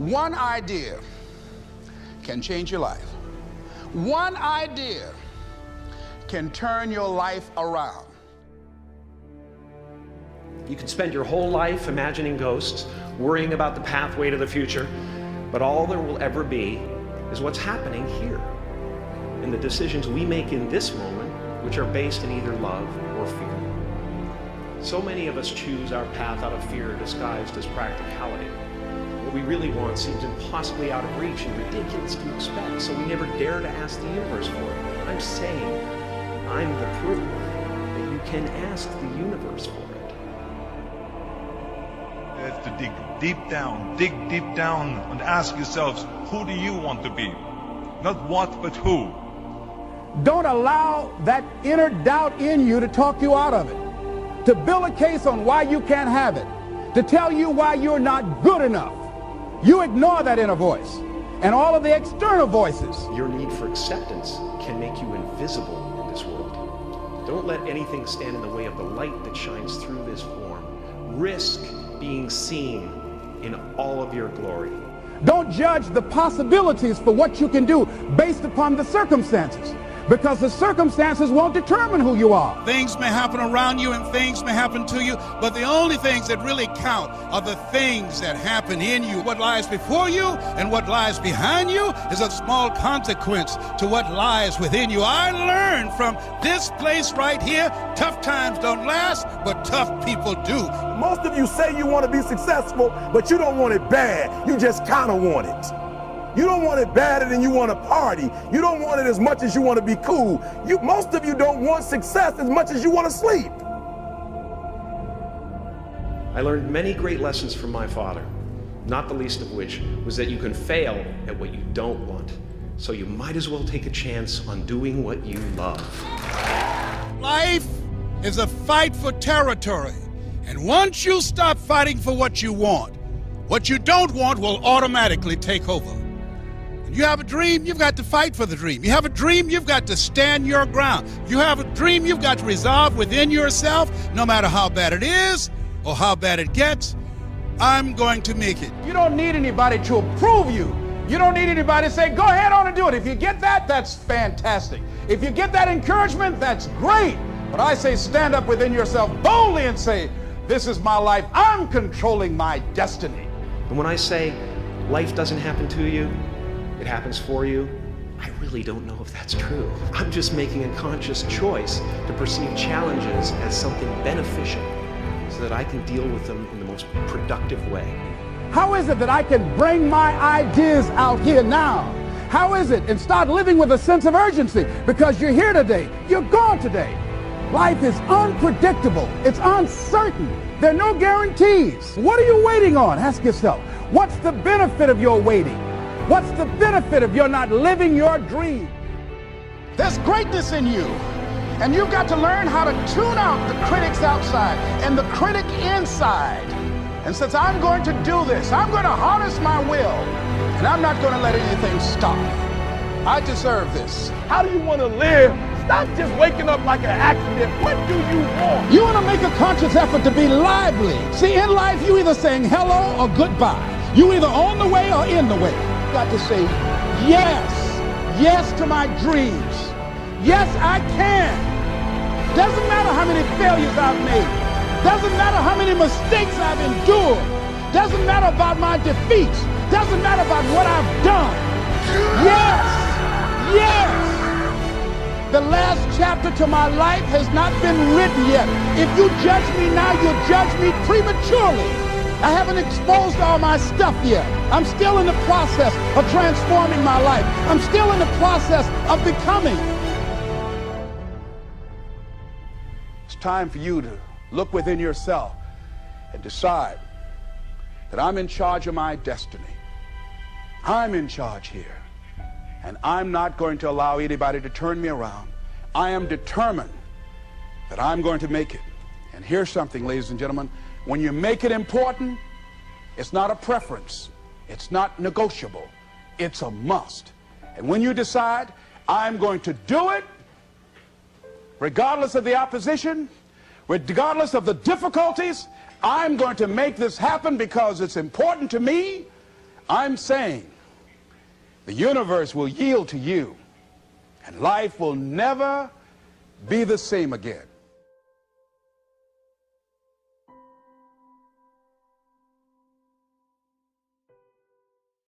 One idea can change your life. One idea can turn your life around. You can spend your whole life imagining ghosts, worrying about the pathway to the future, but all there will ever be is what's happening here, and the decisions we make in this moment, which are based in either love or fear. So many of us choose our path out of fear disguised as practicality. What we really want seems impossibly out of reach and ridiculous to expect, so we never dare to ask the universe for it. I'm saying, I'm the proof that you can ask the universe for it. You have to dig deep down and ask yourselves, who do you want to be? Not what, but who. Don't allow that inner doubt in you to talk you out of it, to build a case on why you can't have it, to tell you why you're not good enough. You ignore that inner voice and all of the external voices. Your need for acceptance can make you invisible in this world. Don't let anything stand in the way of the light that shines through this form. Risk being seen in all of your glory. Don't judge the possibilities for what you can do based upon the circumstances, because the circumstances won't determine who you are. Things may happen around you and things may happen to you, but the only things that really count are the things that happen in you. What lies before you and what lies behind you is of small consequence to what lies within you. I learned from this place right here, tough times don't last, but tough people do. Most of you say you want to be successful, but you don't want it bad. You just kind of want it. You don't want it badder than you want to party. You don't want it as much as you want to be cool. Most of you don't want success as much as you want to sleep. I learned many great lessons from my father, not the least of which was that you can fail at what you don't want. So you might as well take a chance on doing what you love. Life is a fight for territory. And once you stop fighting for what you don't want will automatically take over. You have a dream, you've got to fight for the dream. You have a dream, you've got to stand your ground. You have a dream, you've got to resolve within yourself, no matter how bad it is or how bad it gets, I'm going to make it. You don't need anybody to approve you. You don't need anybody to say, go ahead on and do it. If you get that, that's fantastic. If you get that encouragement, that's great. But I say stand up within yourself boldly and say, this is my life. I'm controlling my destiny. And when I say life doesn't happen to you, it happens for you, I really don't know if that's true. I'm just making a conscious choice to perceive challenges as something beneficial so that I can deal with them in the most productive way. How is it that I can bring my ideas out here now? How is it? And start living with a sense of urgency, because you're here today, you're gone today. Life is unpredictable, it's uncertain. There are no guarantees. What are you waiting on? Ask yourself, what's the benefit of your waiting? What's the benefit of your not living your dream? There's greatness in you, and you've got to learn how to tune out the critics outside and the critic inside. And since I'm going to do this, I'm going to harness my will, and I'm not going to let anything stop me. I deserve this. How do you want to live? Stop just waking up like an accident. What do you want? You want to make a conscious effort to be lively. See, in life, you either saying hello or goodbye. You either on the way or in the way. You got to say yes to my dreams. Yes, I can. Doesn't matter how many failures I've made. Doesn't matter how many mistakes I've endured. Doesn't matter about my defeats. Doesn't matter about what I've done. Yes. The last chapter to my life has not been written yet. If you judge me now, you'll judge me prematurely. I haven't exposed all my stuff yet. I'm still in the process of transforming my life. I'm still in the process of becoming. It's time for you to look within yourself and decide that I'm in charge of my destiny. I'm in charge here. And I'm not going to allow anybody to turn me around. I am determined that I'm going to make it. And here's something, ladies and gentlemen. When you make it important, it's not a preference. It's not negotiable. It's a must. And when you decide, I'm going to do it, regardless of the opposition, regardless of the difficulties, I'm going to make this happen because it's important to me. I'm saying the universe will yield to you, and life will never be the same again.